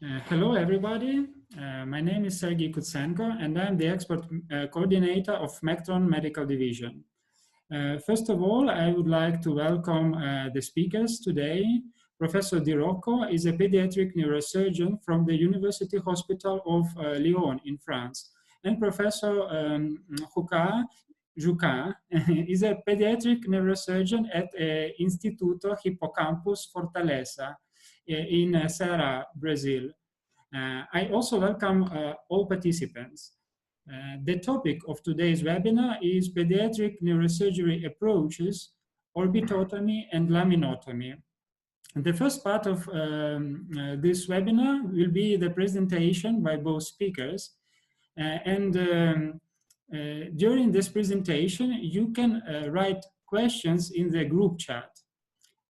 Hello, everybody. My name is Sergei Kutsenko, and I'm the expert coordinator of Mectron Medical Division. First of all, I would like to welcome the speakers today. Professor Di Rocco is a pediatric neurosurgeon from the University Hospital of Lyon in France. And Professor Jucá is a pediatric neurosurgeon at Instituto Hippocampus Fortaleza in Ceará, Brazil. I also welcome all participants. The topic of today's webinar is Pediatric Neurosurgery Approaches, Orbitotomy and Laminotomy. The first part of this webinar will be the presentation by both speakers. During this presentation, you can write questions in the group chat.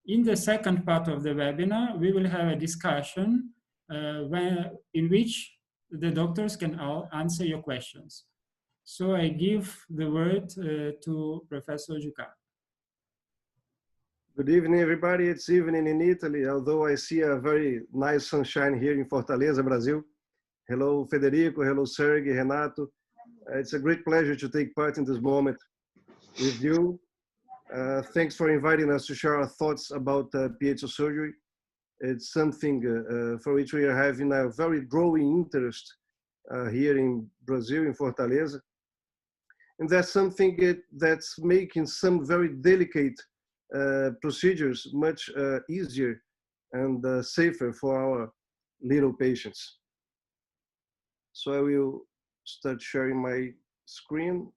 In the second part of the webinar, we will have a discussion in which the doctors can all answer your questions. So I give the word to Professor Jucá. Good evening, everybody. It's evening in Italy, although I see a very nice sunshine here in Fortaleza, Brazil. Hello, Federico. Hello, Sergei, Renato. It's a great pleasure to take part in this moment with you. Thanks for inviting us to share our thoughts about Piezosurgery. It's something for which we are having a very growing interest here in Brazil, in Fortaleza. And that's something that's making some very delicate procedures much easier and safer for our little patients. So I will start sharing my screen.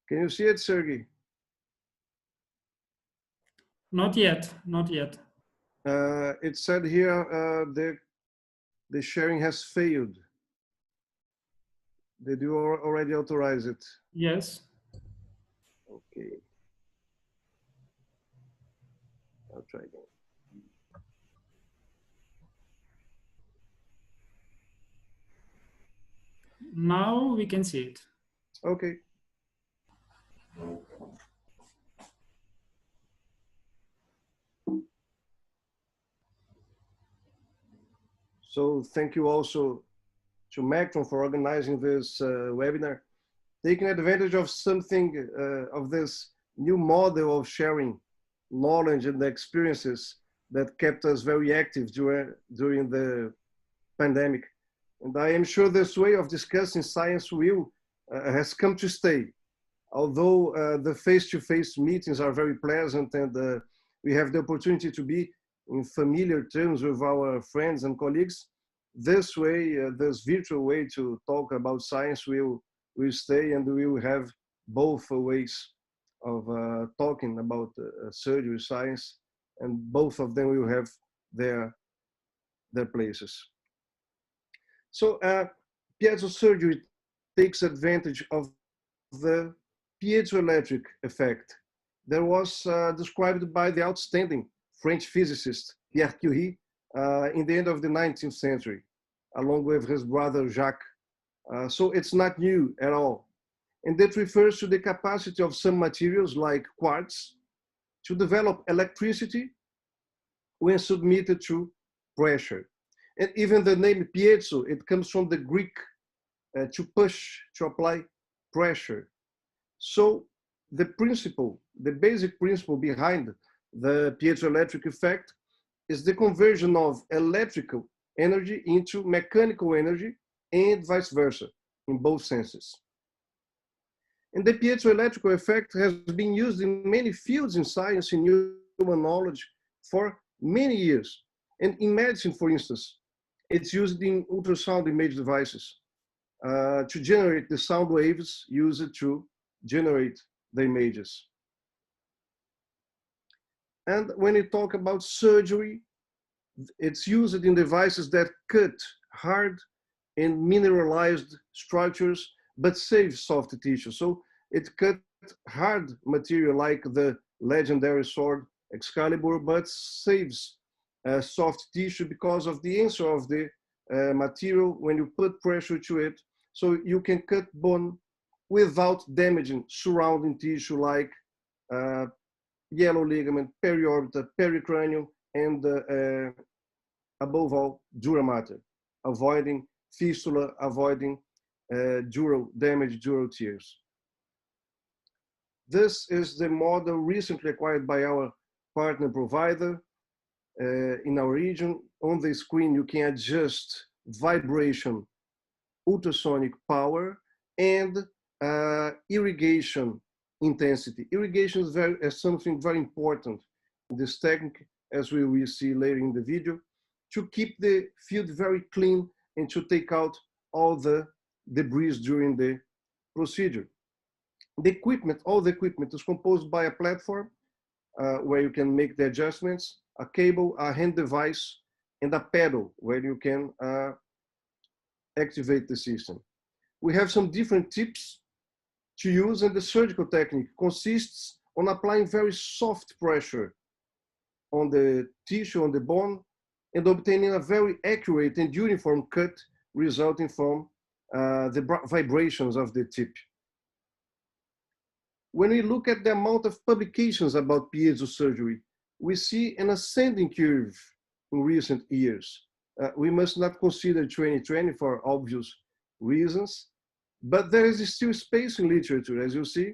Can you see it, Sergey? Not yet, not yet. It said here the sharing has failed. Did you already authorize it? Yes. Okay. I'll try again. Now we can see it. Okay. So thank you also to Mectron for organizing this webinar, taking advantage of something of this new model of sharing knowledge and experiences that kept us very active during the pandemic. And I am sure this way of discussing science has come to stay. Although the face-to-face meetings are very pleasant and we have the opportunity to be in familiar terms with our friends and colleagues, this way, this virtual way to talk about science will stay, and we will have both ways of talking about surgery science, and both of them will have their places. So Piezosurgery takes advantage of the piezoelectric effect that was described by the outstanding French physicist Pierre Curie in the end of the 19th century, along with his brother Jacques. So it's not new at all. And that refers to the capacity of some materials like quartz to develop electricity when submitted to pressure. And even the name piezo, it comes from the Greek to push, to apply pressure. So the principle, the basic principle behind the piezoelectric effect is the conversion of electrical energy into mechanical energy and vice versa in both senses. And the piezoelectrical effect has been used in many fields in science, in human knowledge for many years. And in medicine, for instance, it's used in ultrasound image devices to generate the sound waves used to generate the images. And when you talk about surgery, it's used in devices that cut hard and mineralized structures, but saves soft tissue. So it cut hard material like the legendary sword Excalibur, but saves soft tissue because of the answer of the material when you put pressure to it. So you can cut bone without damaging surrounding tissue like yellow ligament, periorbital, pericranial, and above all, dura mater, avoiding fistula, avoiding dural damage, dural tears. This is the model recently acquired by our partner provider in our region. On the screen, you can adjust vibration, ultrasonic power, and irrigation intensity. Irrigation is something very important in this technique, as we will see later in the video, to keep the field very clean and to take out all the debris during the procedure. The equipment, all the equipment is composed by a platform where you can make the adjustments, a cable, a hand device, and a pedal where you can activate the system. We have some different tips to use, and the surgical technique consists on applying very soft pressure on the tissue, on the bone, and obtaining a very accurate and uniform cut resulting from the vibrations of the tip. When we look at the amount of publications about piezosurgery, we see an ascending curve in recent years. We must not consider 2020 for obvious reasons, but there is still space in literature, as you see,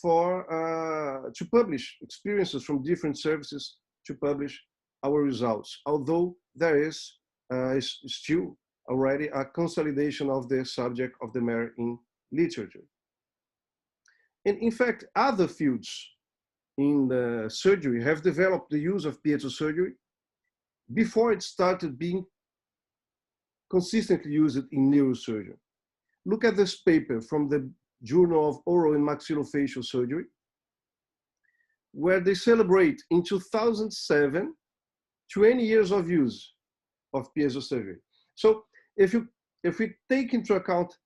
for to publish experiences from different services, to publish our results, although there is still already a consolidation of the subject of the Mère in literature. And in fact, other fields in the surgery have developed the use of piezosurgery before it started being consistently used in neurosurgery. Look at this paper from the Journal of Oral and Maxillofacial Surgery, where they celebrate in 2007 20 years of use of piezosurgery. So if we take into account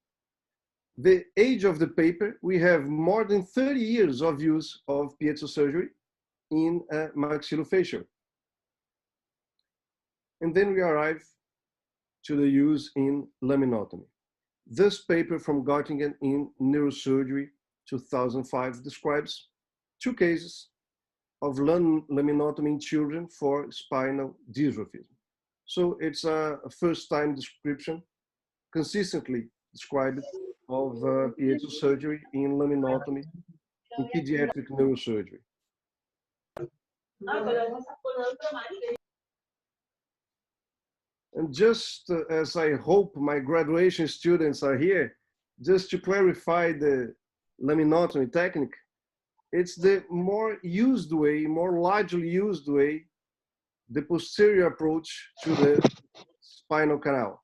the age of the paper, we have more than 30 years of use of piezosurgery in maxillofacial. And then we arrive to the use in laminotomy. This paper from Göttingen in Neurosurgery 2005 describes 2 cases of laminotomy in children for spinal dystrophism. So it's a first-time description, consistently described, of piezosurgery in laminotomy in pediatric neurosurgery. And just as I hope my graduation students are here, just to clarify the laminotomy technique, it's the more used way, more largely used way, the posterior approach to the spinal canal.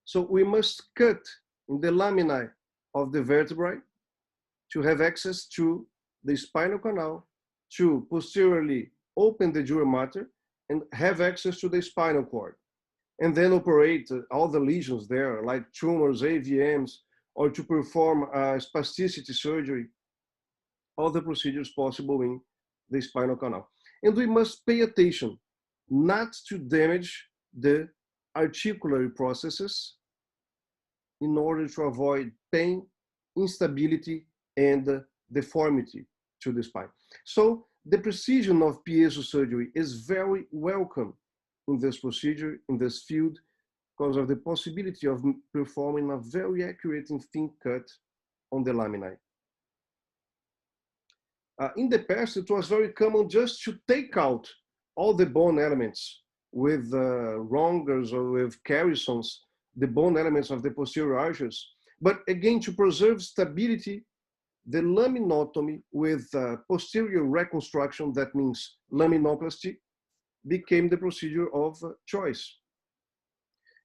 So we must cut in the laminae of the vertebrae to have access to the spinal canal, to posteriorly open the dura mater and have access to the spinal cord, and then operate all the lesions there, like tumors, AVMs, or to perform spasticity surgery, all the procedures possible in the spinal canal. And we must pay attention not to damage the articulatory processes in order to avoid pain, instability, and deformity to the spine. So the precision of piezosurgery is very welcome in this procedure, in this field, because of the possibility of performing a very accurate and thin cut on the laminae. In the past, it was very common just to take out all the bone elements with rongers or with caissons, the bone elements of the posterior arches. But again, to preserve stability, the laminotomy with posterior reconstruction, that means laminoplasty, became the procedure of choice.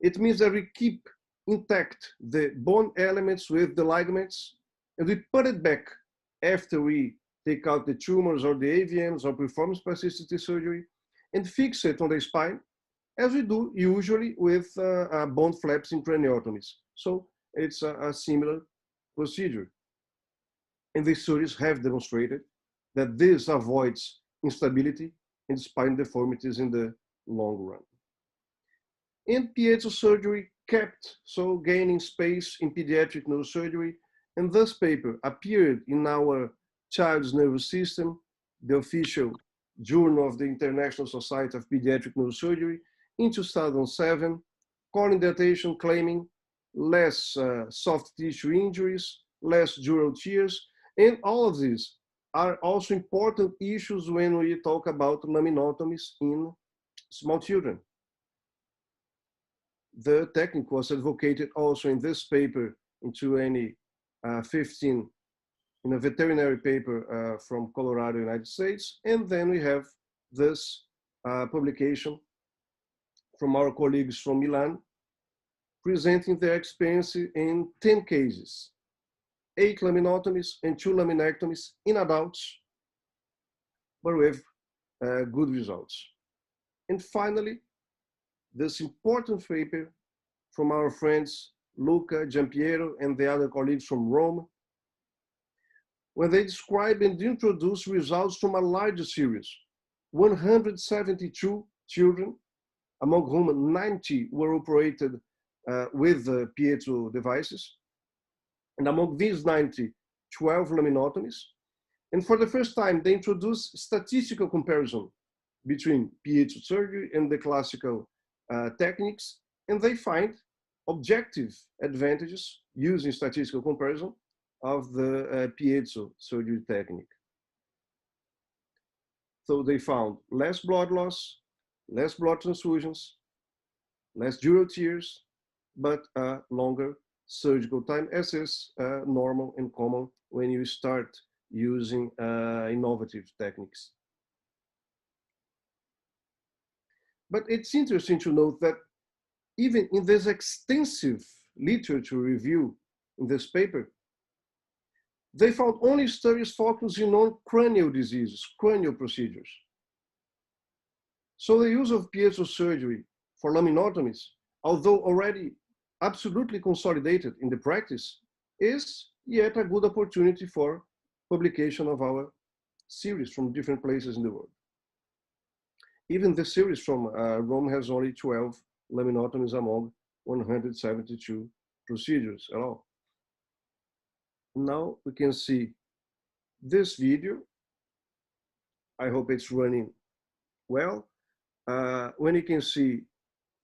It means that we keep intact the bone elements with the ligaments, and we put it back after we take out the tumors or the AVMs or perform spasticity surgery, and fix it on the spine as we do usually with bone flaps in craniotomies. So it's a similar procedure. And these studies have demonstrated that this avoids instability and spine deformities in the long run. And piezosurgery kept gaining space in pediatric neurosurgery, and this paper appeared in our child's nervous system, the official journal of the International Society of Pediatric Neurosurgery, in 2007, calling the attention, claiming less soft tissue injuries, less dural tears, and all of these are also important issues when we talk about laminotomies in small children. The technique was advocated also in this paper in 2015 in a veterinary paper from Colorado, United States. And then we have this publication from our colleagues from Milan, presenting their experience in 10 cases, 8 laminotomies and 2 laminectomies in adults, but with good results. And finally, this important paper from our friends Luca, Giampiero, and the other colleagues from Rome, where they describe and introduce results from a larger series, 172 children, among whom 90 were operated with piezo devices. And among these 90, 12 laminotomies. And for the first time, they introduced statistical comparison between piezosurgery and the classical techniques, and they find objective advantages using statistical comparison of the piezosurgery technique. So they found less blood loss, less blood transfusions, less dural tears, but longer surgical time, as is normal and common when you start using innovative techniques. But it's interesting to note that even in this extensive literature review in this paper, they found only studies focusing on cranial diseases, cranial procedures. So the use of piezosurgery for laminotomies, although already absolutely consolidated in the practice, is yet a good opportunity for publication of our series from different places in the world. Even the series from Rome has only 12 laminotomies among 172 procedures at all. Now we can see this video. I hope it's running well. When you can see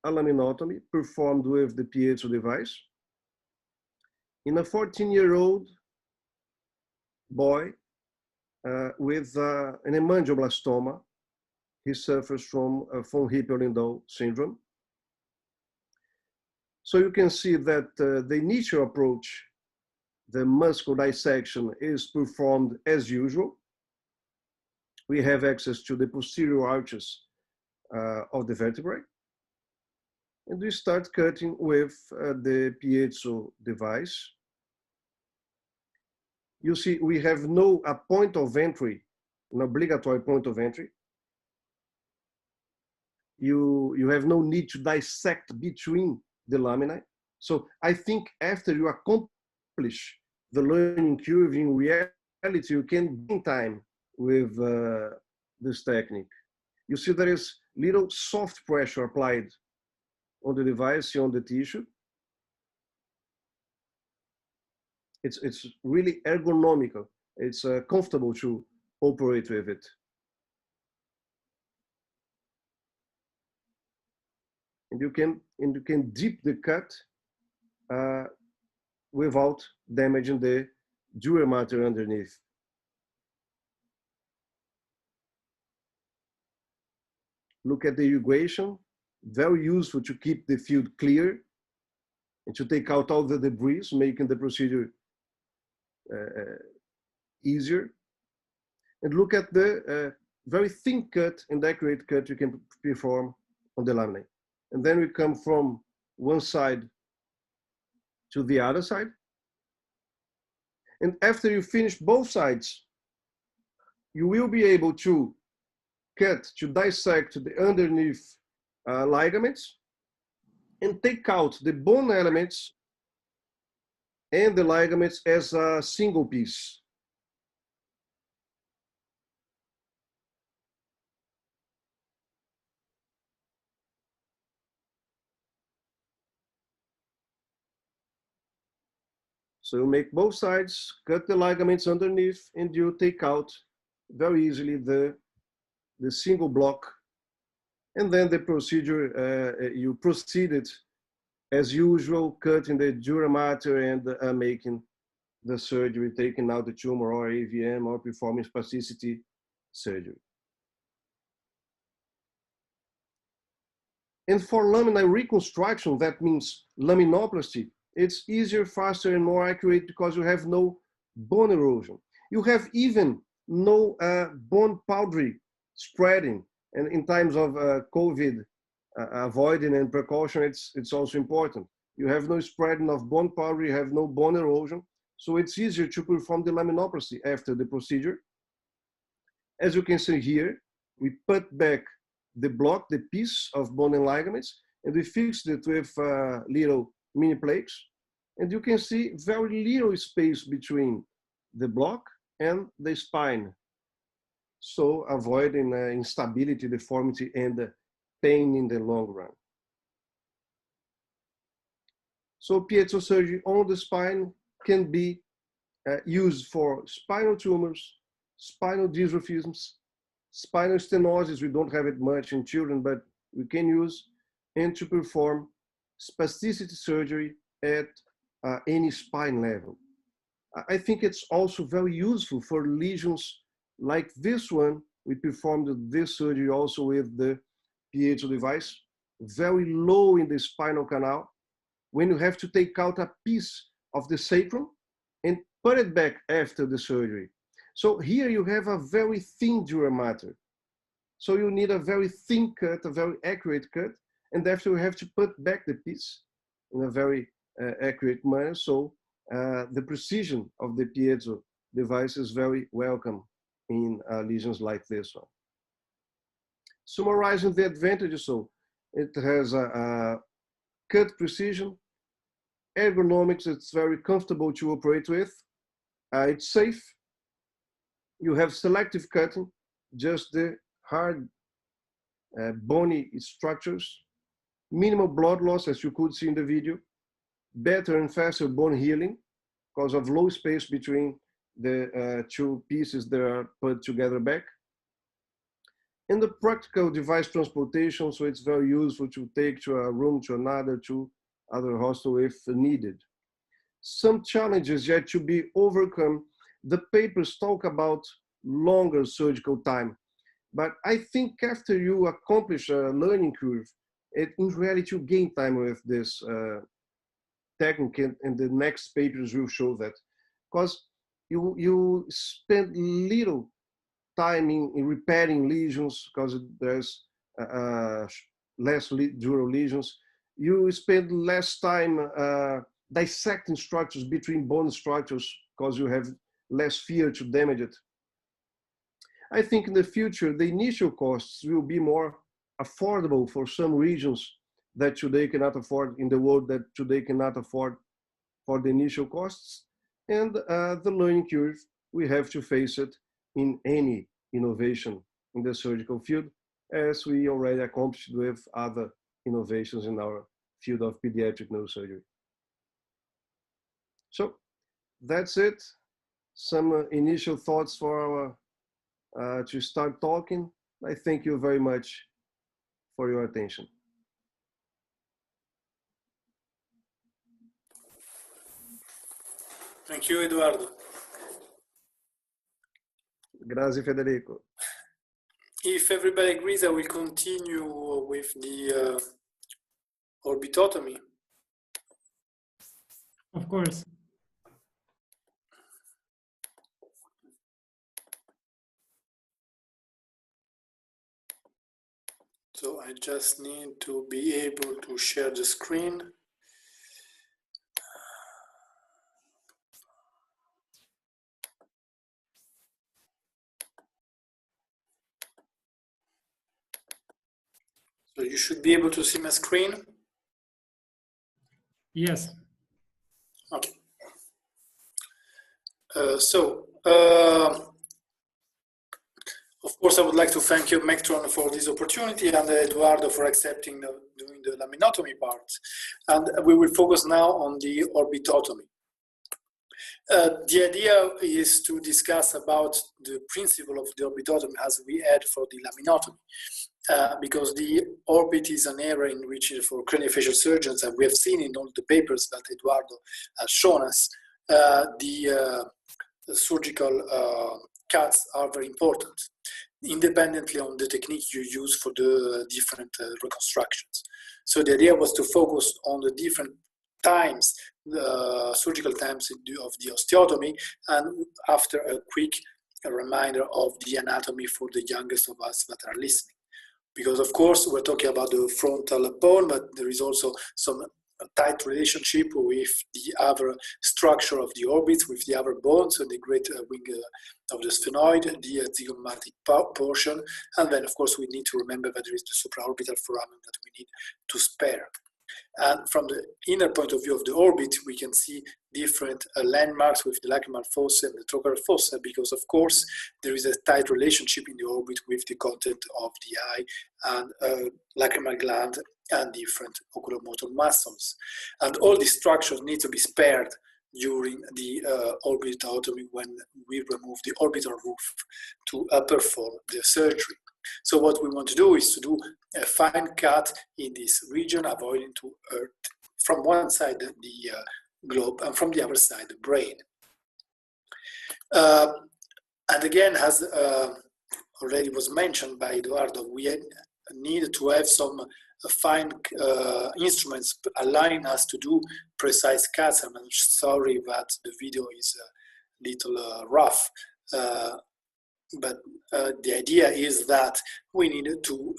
a laminotomy performed with the piezo device in a 14-year-old boy with an hemangioblastoma. He suffers from von Hippel-Lindau syndrome. So you can see that the initial approach, the muscle dissection, is performed as usual. We have access to the posterior arches of the vertebrae. And we start cutting with the piezo device. You see, we have no point of entry, an obligatory point of entry. You have no need to dissect between the laminae. So I think after you accomplish the learning curve, in reality, you can gain time with this technique. You see there is little soft pressure applied on the device, on the tissue. It's really ergonomical. It's comfortable to operate with it. And you can dip the cut without damaging the dura mater underneath. Look at the irrigation, very useful to keep the field clear and to take out all the debris, making the procedure easier. And look at the very thin cut and accurate cut you can perform on the laminate. And then we come from one side to the other side. And after you finish both sides, you will be able to cut, to dissect the underneath ligaments and take out the bone elements and the ligaments as a single piece. So you make both sides, cut the ligaments underneath, and you take out very easily the single block. And then the procedure, you proceeded as usual, cutting the dura mater and making the surgery, taking out the tumor or AVM or performing spasticity surgery. And for laminar reconstruction, that means laminoplasty, it's easier, faster, and more accurate because you have no bone erosion. You have even no bone powdery spreading. And in times of COVID, avoiding and precaution, it's also important. You have no spreading of bone powder, you have no bone erosion. So it's easier to perform the laminoplasty after the procedure. As you can see here, we put back the block, the piece of bone and ligaments, and we fixed it with little mini plates. And you can see very little space between the block and the spine. So avoiding instability, deformity, and pain in the long run. So piezosurgery on the spine can be used for spinal tumors, spinal dystrophisms, spinal stenosis. We don't have it much in children, but we can use, and to perform spasticity surgery at any spine level. I think it's also very useful for lesions like this one. We performed this surgery also with the piezo device, very low in the spinal canal, when you have to take out a piece of the sacrum and put it back after the surgery. So here you have a very thin dura mater. So you need a very thin cut, a very accurate cut, and after you have to put back the piece in a very accurate manner. So the precision of the piezo device is very welcome in lesions like this one. Summarizing the advantages, so it has a cut precision, ergonomics, it's very comfortable to operate with, it's safe, you have selective cutting, just the hard bony structures, minimal blood loss, as you could see in the video, better and faster bone healing because of low space between the two pieces that are put together back. And the practical device transportation, so it's very useful to take to a room, to another, to other hospital if needed. Some challenges yet to be overcome. The papers talk about longer surgical time, but I think after you accomplish a learning curve, in reality you gain time with this technique, and the next papers will show that, because you spend little time in repairing lesions because there's less dural lesions. You spend less time dissecting structures between bone structures because you have less fear to damage it. I think in the future, the initial costs will be more affordable for some regions that today cannot afford, in the world that today cannot afford for the initial costs. And the learning curve, we have to face it in any innovation in the surgical field, as we already accomplished with other innovations in our field of pediatric neurosurgery. So that's it. Some initial thoughts for our, to start talking. I thank you very much for your attention. Thank you, Eduardo. Grazie, Federico. If everybody agrees, I will continue with the orbitotomy. Of course. So I just need to be able to share the screen. So you should be able to see my screen. Yes. Okay. Of course, I would like to thank you, Mectron, for this opportunity, and Eduardo for accepting doing the laminotomy part. And we will focus now on the orbitotomy. The idea is to discuss about the principle of the orbitotomy as we had for the laminotomy, because the orbit is an area in which for craniofacial surgeons, and we have seen in all the papers that Eduardo has shown us, the surgical cuts are very important, independently on the technique you use for the different reconstructions. So the idea was to focus on the different times, surgical times of the osteotomy, and after a quick reminder of the anatomy for the youngest of us that are listening. Because of course we're talking about the frontal bone, but there is also some tight relationship with the other structure of the orbit, with the other bones, so the great wing of the sphenoid, the zygomatic portion, and then of course we need to remember that there is the supraorbital foramen that we need to spare. And from the inner point of view of the orbit, we can see different landmarks with the lacrimal fossa and the trochlear fossa, because of course there is a tight relationship in the orbit with the content of the eye and lacrimal gland and different oculomotor muscles. And all these structures need to be spared during the orbitotomy when we remove the orbital roof to perform the surgery. So what we want to do is to do a fine cut in this region, avoiding to hurt from one side the globe and from the other side the brain. And again, as already was mentioned by Eduardo, we need to have some fine instruments allowing us to do precise cuts. I'm sorry that the video is a little rough. But the idea is that we need to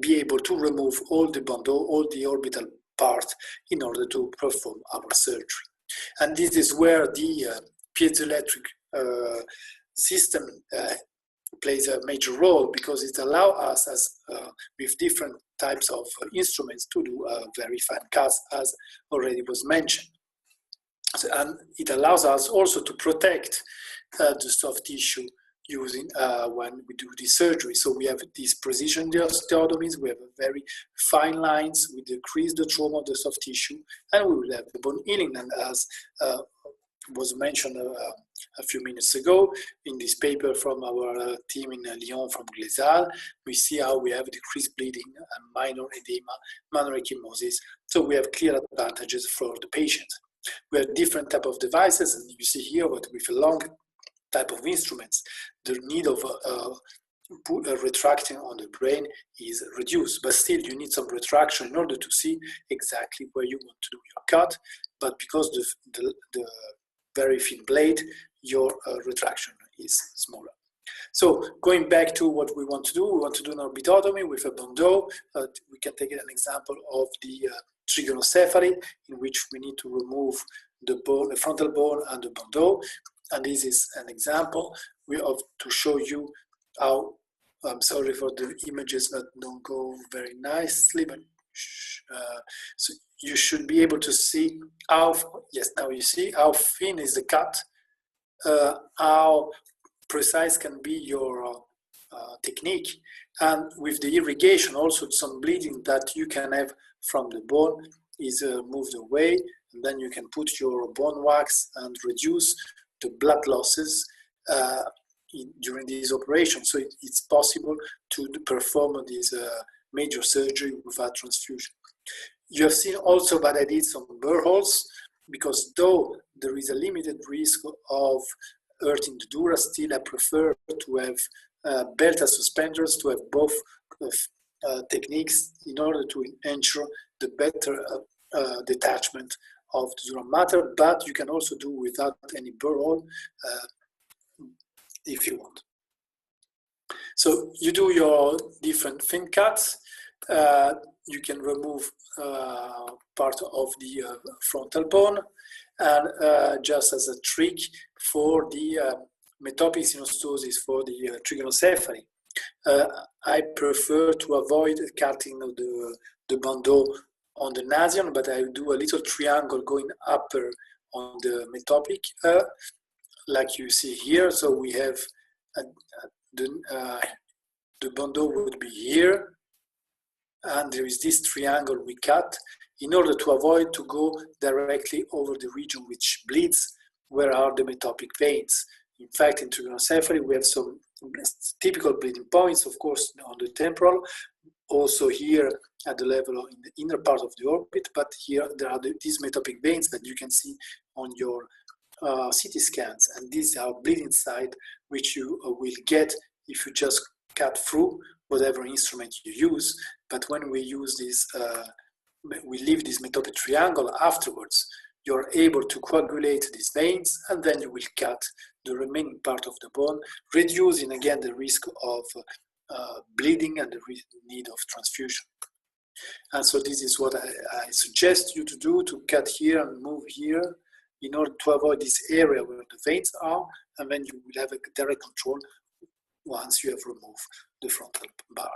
be able to remove all the bundle, all the orbital part in order to perform our surgery. And this is where the piezoelectric system plays a major role, because it allows us, as with different types of instruments, to do very fine cuts, as already was mentioned. So, and it allows us also to protect the soft tissue using when we do the surgery. So we have these precision osteotomies, we have very fine lines, we decrease the trauma of the soft tissue, and we will have the bone healing. And as was mentioned a few minutes ago in this paper from our team in Lyon from Glezal, we see how we have decreased bleeding and minor edema, minor ecchymosis. So we have clear advantages for the patient. We have different type of devices, and you see here what with a long type of instruments, the need of retracting on the brain is reduced, but still you need some retraction in order to see exactly where you want to do your cut. But because the very thin blade, your retraction is smaller. So going back to what we want to do an orbitotomy with a bandeau. We can take an example of the trigonocephaly, in which we need to remove the bone, the frontal bone, and the bandeau. And this is an example to show you how. I'm sorry for the images that don't go very nicely, but so you should be able to see how. Yes, now you see how thin is the cut, how precise can be your technique, and with the irrigation, also some bleeding that you can have from the bone is moved away, and then you can put your bone wax and reduce the blood losses during this operation. So it's possible to perform this major surgery without transfusion. You have seen also that I did some burr holes, because though there is a limited risk of hurting the dura, still I prefer to have belt as suspenders, to have both techniques in order to ensure the better detachment of the dura mater, but you can also do without any burr hole if you want. So you do your different thin cuts. You can remove part of the frontal bone, and just as a trick for the metopic synostosis, for the trigonocephaly, I prefer to avoid cutting the bandeau on the nasion, but I do a little triangle going upper on the metopic, like you see here. So we have the bandeau would be here, and there is this triangle we cut in order to avoid to go directly over the region which bleeds, where are the metopic veins. In fact, in trigonocephaly, we have some typical bleeding points, of course, on the temporal, also here at the level in the inner part of the orbit, but here there are these metopic veins that you can see on your CT scans, and these are bleeding site, which you will get if you just cut through whatever instrument you use. But when we use this, we leave this metopic triangle afterwards, you're able to coagulate these veins, and then you will cut the remaining part of the bone, reducing again the risk of bleeding and the need of transfusion. And so this is what I suggest you to do, to cut here and move here in order to avoid this area where the veins are, and then you will have a direct control once you have removed the frontal bar.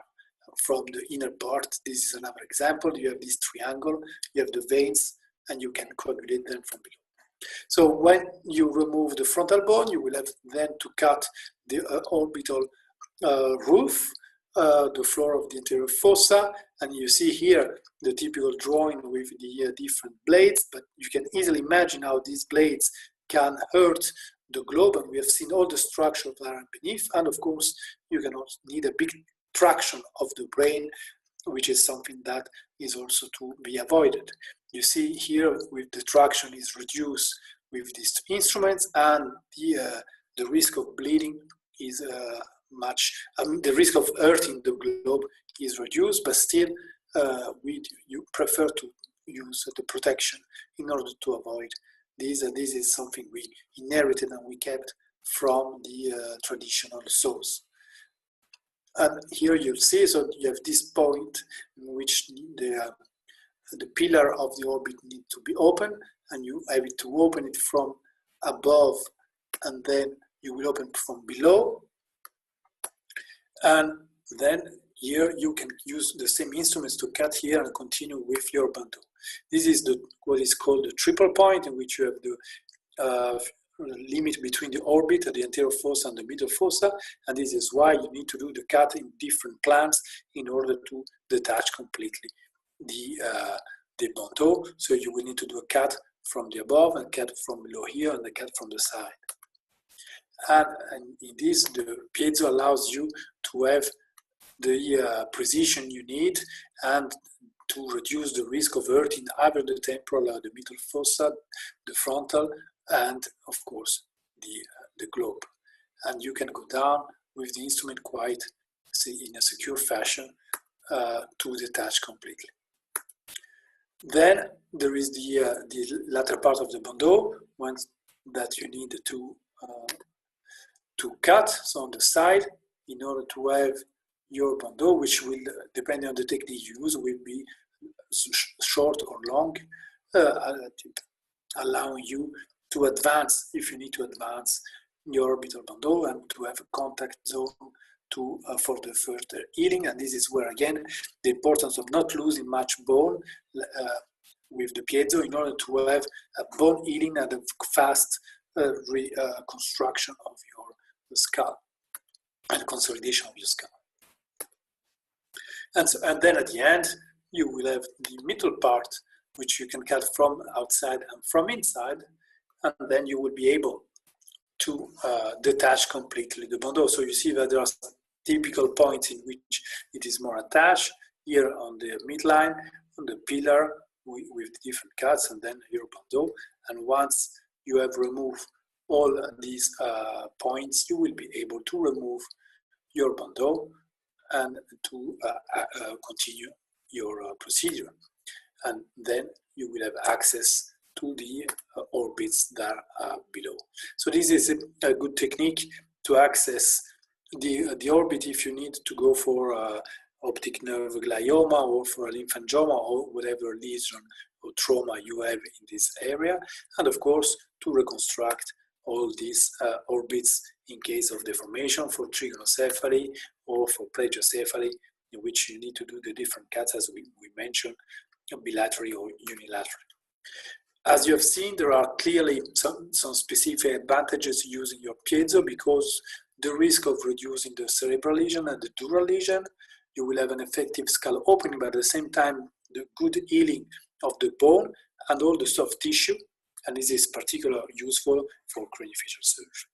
From the inner part, this is another example. You have this triangle, you have the veins, and you can coagulate them from below. So when you remove the frontal bone, you will have then to cut the orbital roof, the floor of the anterior fossa, and you see here the typical drawing with the different blades, but you can easily imagine how these blades can hurt the globe, and we have seen all the structure that are beneath, and of course you can also need a big traction of the brain, which is something that is also to be avoided. You see here with the traction is reduced with these instruments, and the risk of bleeding is the risk of hurting the globe is reduced, but still you prefer to use the protection in order to avoid this. And this is something we inherited and we kept from the traditional saws. And here you see, so you have this point in which the pillar of the orbit need to be open, and you have it to open it from above, and then you will open from below. And then here you can use the same instruments to cut here and continue with your bandeau. This is what is called the triple point, in which you have the limit between the orbit, the anterior fossa and the middle fossa, and this is why you need to do the cut in different plans in order to detach completely the bandeau. So you will need to do a cut from the above and cut from below here and the cut from the side. And in this, the piezo allows you to have the precision you need and to reduce the risk of hurting either the temporal or the middle fossa, the frontal, and of course the globe. And you can go down with the instrument quite in a secure fashion to detach completely. Then there is the lateral part of the bandeau, ones that you need to cut, so on the side, in order to have your bandeau, which will, depending on the technique you use, will be short or long, allowing you to advance, if you need to advance your orbital bandeau, and to have a contact zone for the further healing. And this is where, again, the importance of not losing much bone with the piezo in order to have a bone healing and a fast reconstruction of your skull and consolidation of your skull. And then at the end, you will have the middle part, which you can cut from outside and from inside, and then you will be able to detach completely the bandeau. So you see that there are typical points in which it is more attached, here on the midline, on the pillar with different cuts, and then your bandeau. And once you have removed all these points, you will be able to remove your bandeau and to continue your procedure. And then you will have access to the orbits that are below. So this is a good technique to access the orbit if you need to go for optic nerve glioma or for a lymphangioma or whatever lesion or trauma you have in this area, and of course to reconstruct all these orbits in case of deformation, for trigonocephaly or for plagiocephaly, in which you need to do the different cuts as we mentioned, bilaterally or unilaterally. As you have seen, there are clearly some specific advantages using your piezo, because the risk of reducing the cerebral lesion and the dural lesion, you will have an effective skull opening, but at the same time, the good healing of the bone and all the soft tissue, and this is particularly useful for craniofacial surgery.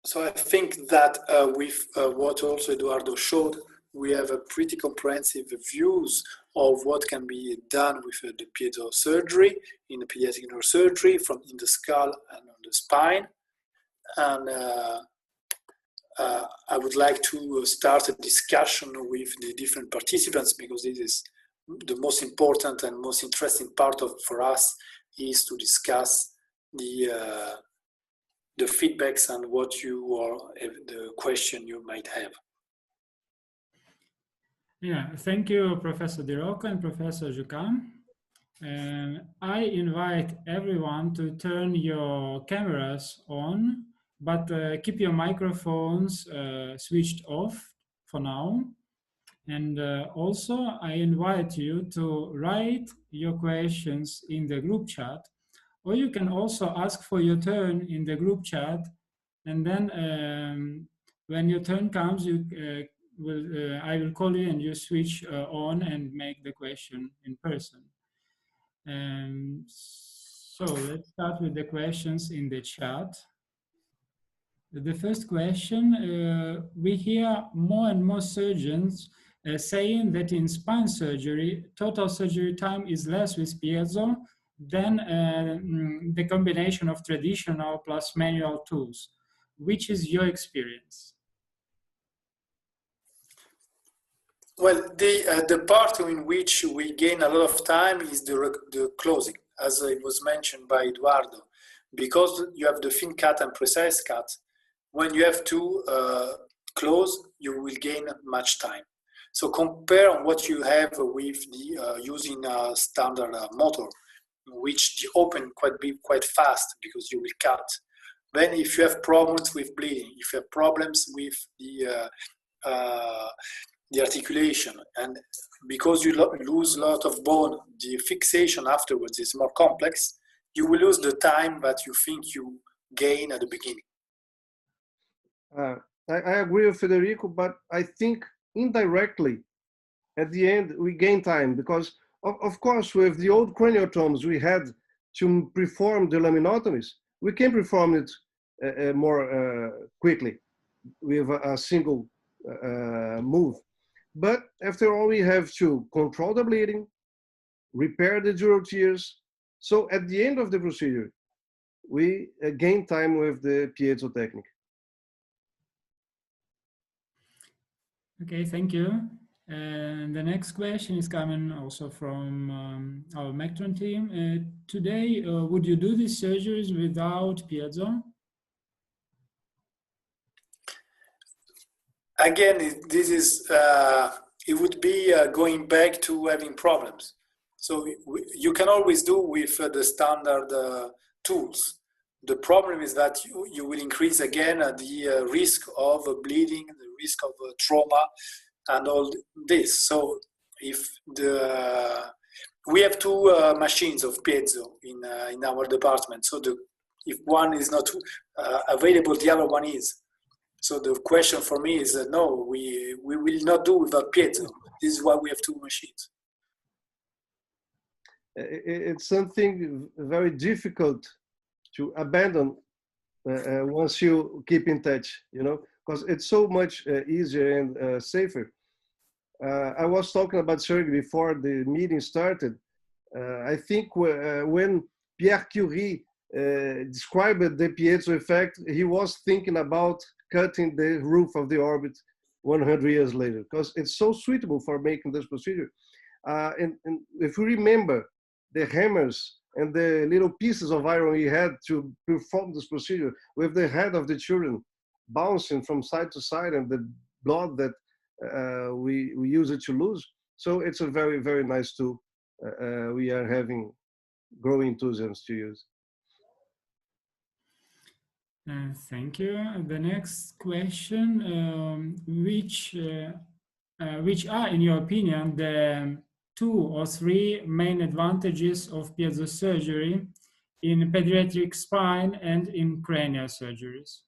So I think that with what also Eduardo showed, we have a pretty comprehensive views of what can be done with the Piezosurgery in the pediatric neurosurgery, from in the skull and on the spine. And I would like to start a discussion with the different participants, because this is the most important and most interesting part for us, is to discuss the feedbacks and what you are, the question you might have. Yeah, thank you, Professor Di Rocco and Professor Jucá. I invite everyone to turn your cameras on, but keep your microphones switched off for now. And also, I invite you to write your questions in the group chat, or you can also ask for your turn in the group chat, and then when your turn comes, I will call you and you switch on and make the question in person. So let's start with the questions in the chat. The first question, we hear more and more surgeons saying that in spine surgery, total surgery time is less with piezo than the combination of traditional plus manual tools. Which is your experience? Well, the part in which we gain a lot of time is the closing, as it was mentioned by Eduardo, because you have the thin cut and precise cut. When you have to close, you will gain much time. So compare what you have with the using a standard motor, which the open be quite fast because you will cut. Then if you have problems with bleeding, if you have problems with the articulation, and because you lose a lot of bone, the fixation afterwards is more complex, you will lose the time that you think you gain at the beginning. I agree with Federico, but I think indirectly, at the end, we gain time, because of course, with the old craniotomies we had to perform the laminotomies, we can perform it more quickly with a single move. But after all, we have to control the bleeding, repair the dural tears. So at the end of the procedure, we gain time with the piezo technique. Okay, thank you. And the next question is coming also from our Mectron team. Today, would you do these surgeries without piezo? Again, this is, it would be going back to having problems. So you can always do with the standard tools. The problem is that you will increase again the risk of bleeding, the risk of trauma, and all this. So if we have two machines of piezo in our department. So if one is not available, the other one is. So the question for me is no, we will not do without piezo. This is why we have two machines. It's something very difficult to abandon once you keep in touch, you know, because it's so much easier and safer. I was talking about surgery before the meeting started. I think when Pierre Curie described the piezo effect, he was thinking about cutting the roof of the orbit 100 years later, because it's so suitable for making this procedure. And if we remember the hammers and the little pieces of iron we had to perform this procedure with the head of the children bouncing from side to side and the blood that we use it to lose. So it's a very, very nice tool we are having growing enthusiasms to use. Thank you. The next question, which are, in your opinion, the 2 or 3 main advantages of piezosurgery in pediatric spine and in cranial surgeries?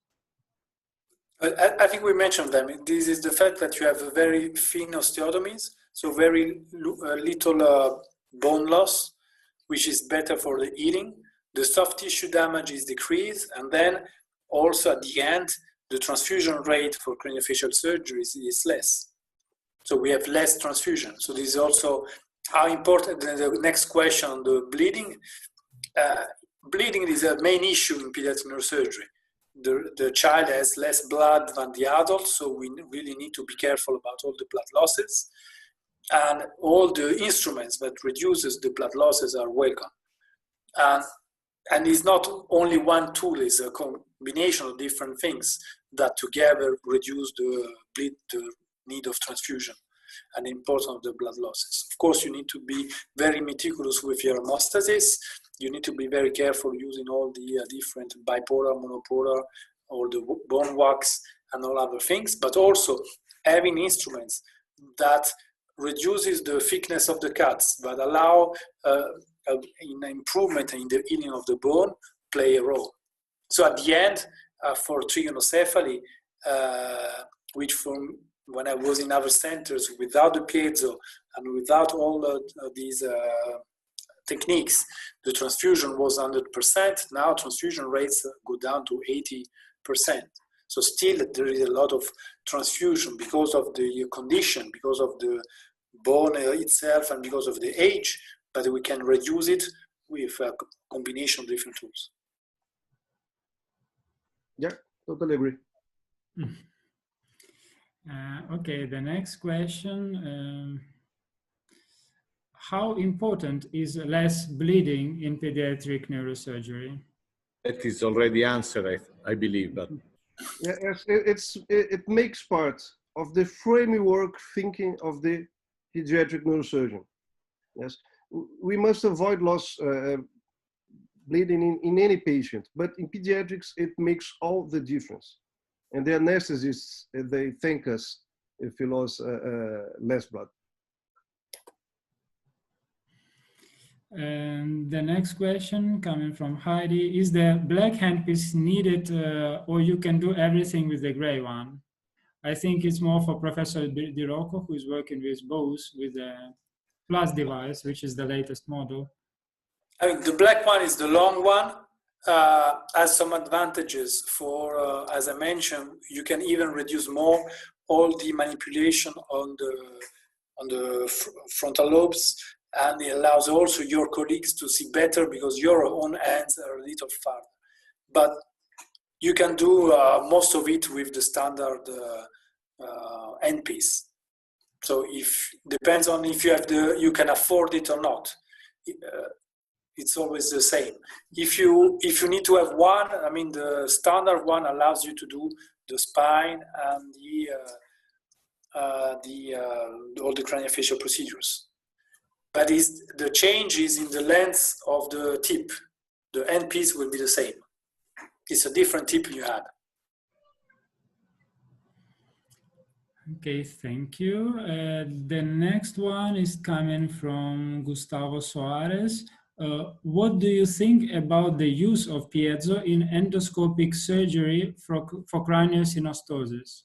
I think we mentioned them. This is the fact that you have a very thin osteotomies, so very little bone loss, which is better for the healing. The soft tissue damage is decreased, and then also at the end, the transfusion rate for craniofacial surgeries is less. So we have less transfusion. So this is also how important. The next question, the bleeding. Bleeding is a main issue in pediatric neurosurgery. The child has less blood than the adult, so we really need to be careful about all the blood losses. And all the instruments that reduces the blood losses are welcome. And it's not only one tool, it's a combination of different things that together reduce the need of transfusion and the importance of the blood losses. Of course, you need to be very meticulous with your hemostasis. You need to be very careful using all the different bipolar, monopolar, or the bone wax and all other things, but also having instruments that reduces the thickness of the cuts, but allow in improvement in the healing of the bone play a role. So at the end, for trigonocephaly, which from when I was in other centers without the piezo and without all these techniques, the transfusion was 100%. Now transfusion rates go down to 80%. So still there is a lot of transfusion because of the condition, because of the bone itself, and because of the age, but we can reduce it with a combination of different tools. Yeah, totally agree. Okay, the next question. How important is less bleeding in pediatric neurosurgery? That is already answered, I believe. But yes, it makes part of the framework thinking of the pediatric neurosurgeon. Yes, we must avoid loss bleeding in any patient, but in pediatrics it makes all the difference. And the anesthetists, they thank us if we lose less blood. And the next question coming from Heidi, is the black handpiece needed or you can do everything with the gray one? I think it's more for Professor Di Rocco, who is working with both, with the Plus device, which is the latest model. I mean, the black one is the long one, has some advantages for, as I mentioned, you can even reduce more all the manipulation on the frontal lobes, and it allows also your colleagues to see better because your own hands are a little farther. But you can do most of it with the standard handpiece. So if depends on if you have you can afford it or not. It's always the same. If you need to have one, I mean the standard one allows you to do the spine and all the craniofacial procedures. But the change is in the length of the tip. The handpiece will be the same. It's a different tip you had. Okay, thank you. The next one is coming from Gustavo Soares. What do you think about the use of piezo in endoscopic surgery for craniosynostosis?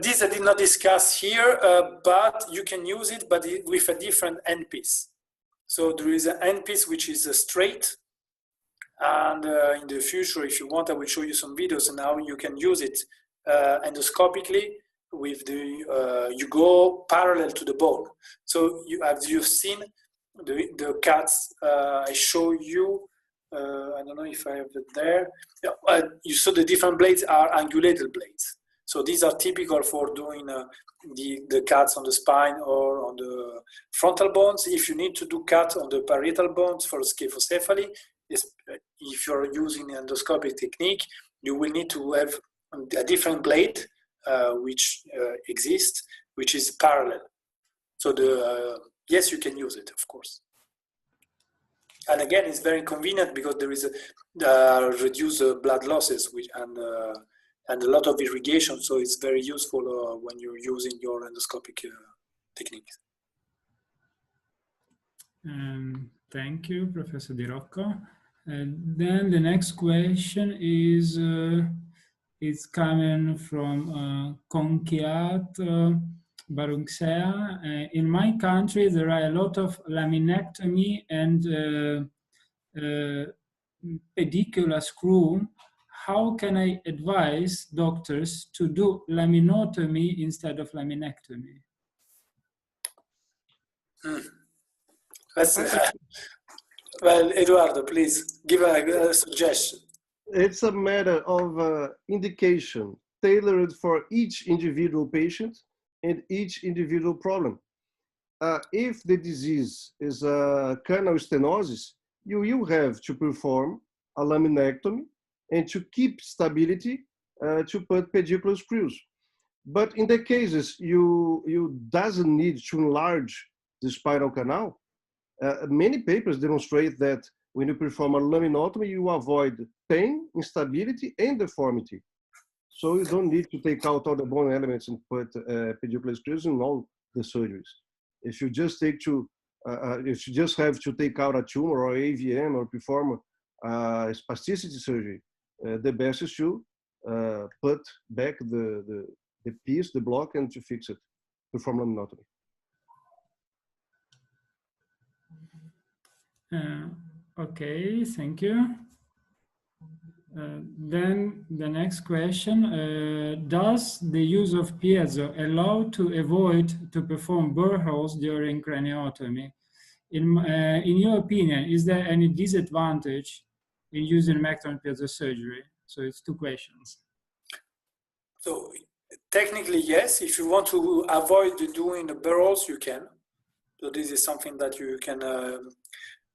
This I did not discuss here, but you can use it, but with a different handpiece. So there is an handpiece which is straight, and in the future, if you want, I will show you some videos, and now you can use it endoscopically with you go parallel to the bone. So as you've seen, the cuts I show you, I don't know if I have it there. Yeah, you saw the different blades are angulated blades. So these are typical for doing the cuts on the spine or on the frontal bones. If you need to do cut on the parietal bones for schifocephaly, if you're using an endoscopic technique, you will need to have a different blade which exists, which is parallel. So yes, you can use it, of course. And again, it's very convenient because there is a reduced blood losses and a lot of irrigation. So it's very useful when you're using your endoscopic techniques. Thank you, Professor Di Rocco. Then the next question is it's coming from Konkiat Barunxea. In my country, there are a lot of laminectomy and pedicular screw. How can I advise doctors to do laminotomy instead of laminectomy? Well, Eduardo, please give a suggestion. It's a matter of indication tailored for each individual patient and each individual problem. If the disease is craniosténoses, you will have to perform a laminectomy and to keep stability to put pedicular screws. But in the cases you doesn't need to enlarge the spinal canal, many papers demonstrate that when you perform a laminotomy, you avoid pain, instability, and deformity. So you don't need to take out all the bone elements and put pedicular screws in all the surgeries. If you just if you just have to take out a tumor or AVM or perform spasticity surgery, the best is to put back the piece, the block, and to fix it, perform laminotomy. Okay, thank you. Then the next question, does the use of piezo allow to avoid to perform burr holes during craniotomy? In your opinion, is there any disadvantage in using Mectron Piezosurgery? So it's two questions. So technically, yes. If you want to avoid doing the burr holes, you can. So this is something that you can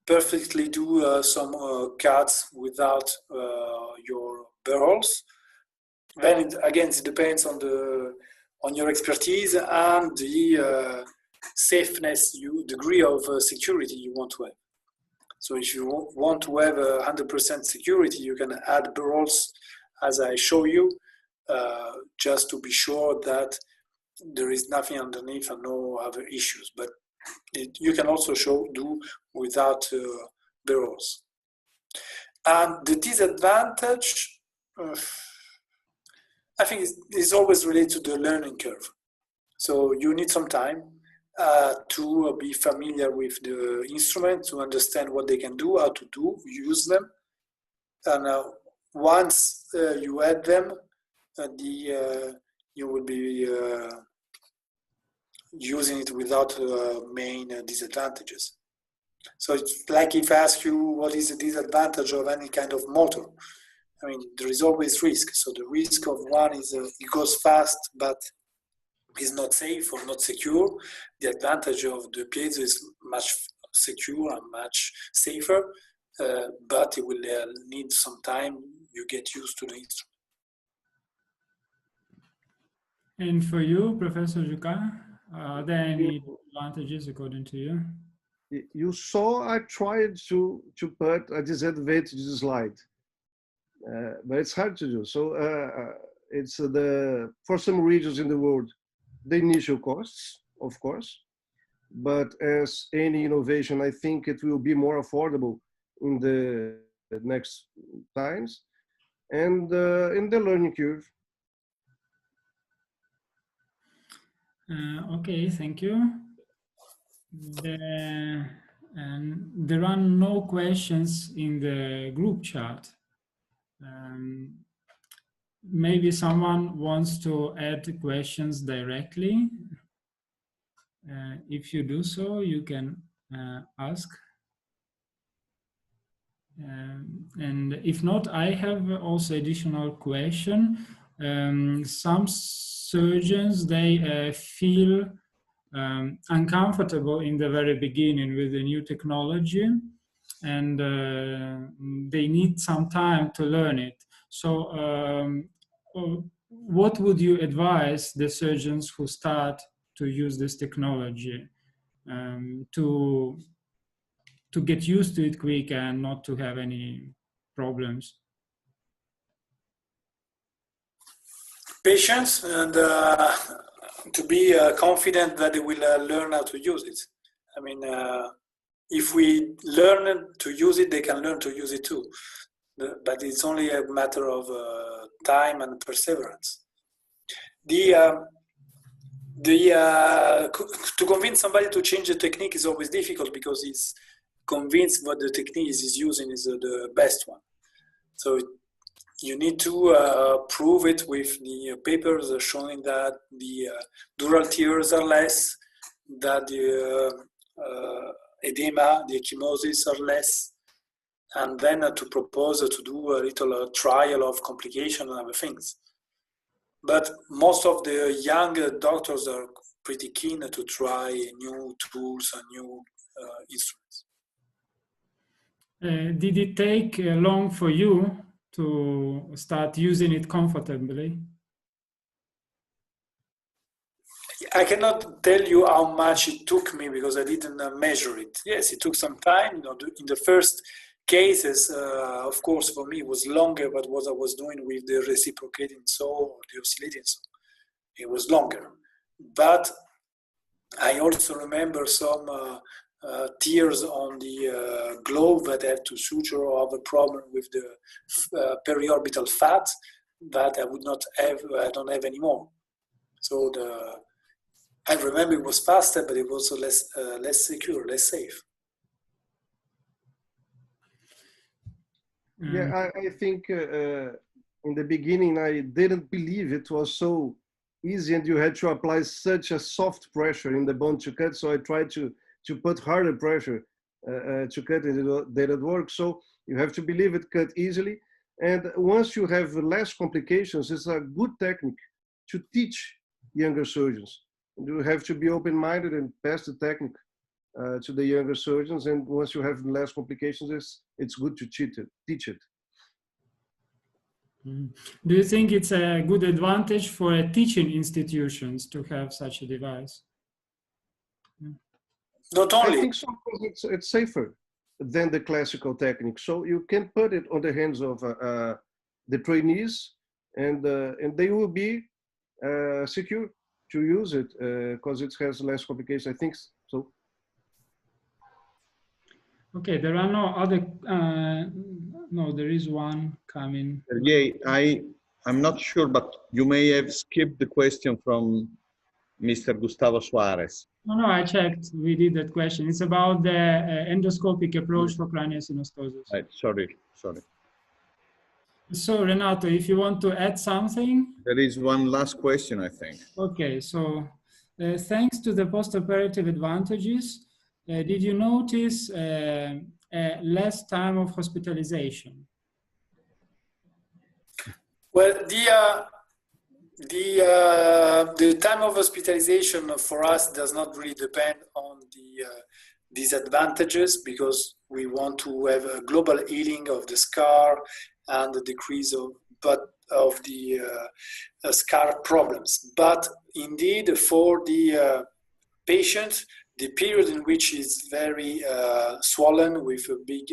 perfectly do some cuts without your burr holes. Then again, it depends on your expertise and the safeness, degree of security you want to have. So if you want to have 100% security, you can add burr holes, as I show you, just to be sure that there is nothing underneath and no other issues. But you can also do without burr holes. And the disadvantage, I think, is always related to the learning curve. So you need some time to be familiar with the instrument, to understand what they can do, how to use them. And once you add them, you will be using it without main disadvantages. So it's like if I ask you what is the disadvantage of any kind of motor, I mean, there is always risk. So the risk of one is it goes fast, but is not safe or not secure. The advantage of the piezo is much secure and much safer, but it will need some time. You get used to the instrument. And for you, Professor Jucá, are there any advantages according to you? You saw I tried to put a disadvantage slide, but it's hard to do. So it's for some regions in the world, the initial costs, of course, but as any innovation, I think it will be more affordable in the next times, and in the learning curve. Okay, thank you. There are no questions in the group chat. Maybe someone wants to add questions directly. If you do so, you can ask. And if not, I have also additional question. Some surgeons, they feel uncomfortable in the very beginning with the new technology, and they need some time to learn it. So what would you advise the surgeons who start to use this technology to to get used to it quick and not to have any problems? Patience and to be confident that they will learn how to use it. I mean, if we learn to use it, they can learn to use it too. But it's only a matter of time and perseverance. To convince somebody to change the technique is always difficult because he's convinced what the technique he's using is the best one. So you need to prove it with the papers showing that the dural tears are less, that the edema, the ecchymosis are less, and then to propose to do a little trial of complication and other things. But most of the young doctors are pretty keen to try new tools and new instruments. Did it take long for you to start using it comfortably? I cannot tell you how much it took me because I didn't measure it. Yes, it took some time. You know, in the first cases, of course, for me it was longer, but what I was doing with the reciprocating saw or the oscillating saw, it was longer. But I also remember some tears on the glove that I had to suture or have a problem with the periorbital fat that I would not have, I don't have anymore. So I remember it was faster, but it was also less secure, less safe. Yeah, I think in the beginning I didn't believe it was so easy and you had to apply such a soft pressure in the bone to cut. So I tried to put harder pressure to cut it, it didn't work. So you have to believe it cut easily. And once you have less complications, it's a good technique to teach younger surgeons. You have to be open-minded and pass the technique to the younger surgeons. And once you have less complications, it's good to teach it. Do you think it's a good advantage for teaching institutions to have such a device? Not only. I think so, because it's safer than the classical technique. So you can put it on the hands of the trainees, and they will be secure to use it because it has less complications. I think so. Okay, there are no other. No, there is one coming. Yeah, I'm not sure, but you may have skipped the question from Mr. Gustavo Suarez. No, I checked. We did that question. It's about the endoscopic approach for craniosynostosis. Right, sorry. So, Renato, if you want to add something. There is one last question, I think. Okay, so thanks to the postoperative advantages, did you notice less time of hospitalization? Well, the time of hospitalization for us does not really depend on the disadvantages because we want to have a global healing of the scar and the decrease of the scar problems. But indeed, for the patient, the period in which is very swollen with big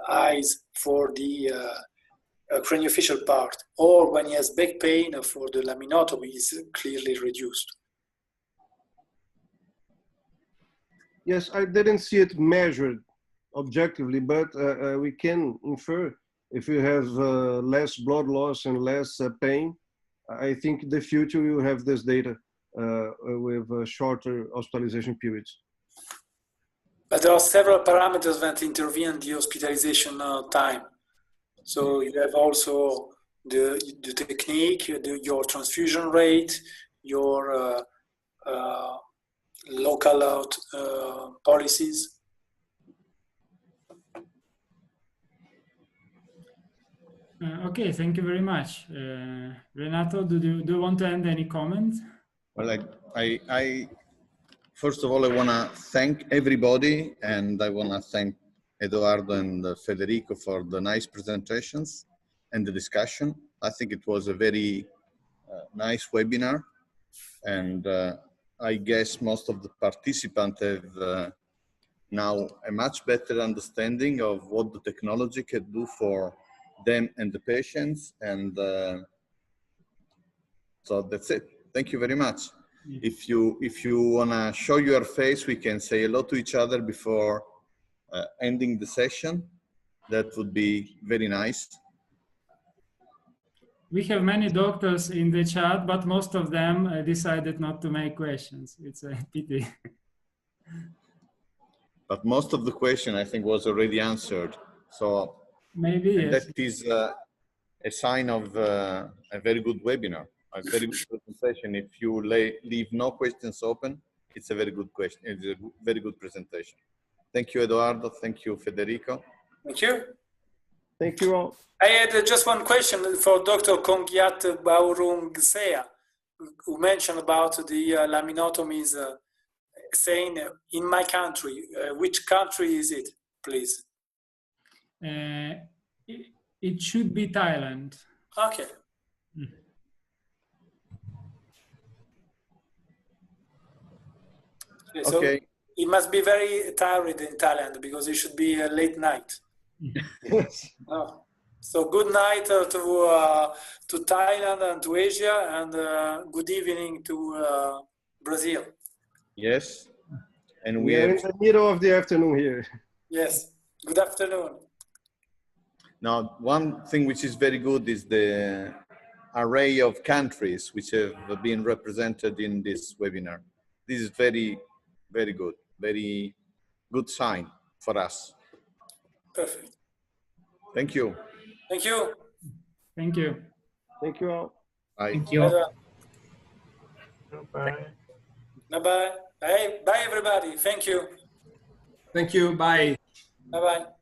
eyes for the craniofacial part, or when he has back pain for the laminotomy, is clearly reduced. Yes, I didn't see it measured objectively, but we can infer if you have less blood loss and less pain. I think in the future we will have this data with shorter hospitalization periods. But there are several parameters that intervene in the hospitalization time. So you have also the technique, your transfusion rate, your local policies. Okay, thank you very much. Renato, do you want to end any comments? Well, I first of all, I want to thank everybody, and I want to thank Eduardo and Federico for the nice presentations and the discussion. I think it was a very nice webinar, and I guess most of the participants have now a much better understanding of what the technology can do for them and the patients. And so that's it. Thank you very much. If you wanna show your face, we can say hello to each other before ending the session. That would be very nice. We have many doctors in the chat, but most of them decided not to make questions. It's a pity. But most of the question, I think, was already answered. So maybe yes. That is a sign of a very good webinar, a very good presentation. If you leave no questions open, it's a very good question. It's a very good presentation. Thank you, Eduardo. Thank you, Federico. Thank you. Thank you all. I had just one question for Dr. Kongiat Baurungsea, who mentioned about the laminotomies, saying in my country. Which country is it, please? It should be Thailand. Okay. So Okay. it must be very tired in Thailand because it should be a late night. Yes. Oh. So good night to Thailand and to Asia, and good evening to Brazil. Yes. And We are in the middle of the afternoon here. Yes. Good afternoon. Now, one thing which is very good is the array of countries which have been represented in this webinar. This is very, very good. Very good sign for us. Perfect. Thank you. Thank you. Thank you. Thank you all. Bye. Thank you. Bye. Bye. Bye. Bye, everybody. Thank you. Thank you. Bye. Bye-bye.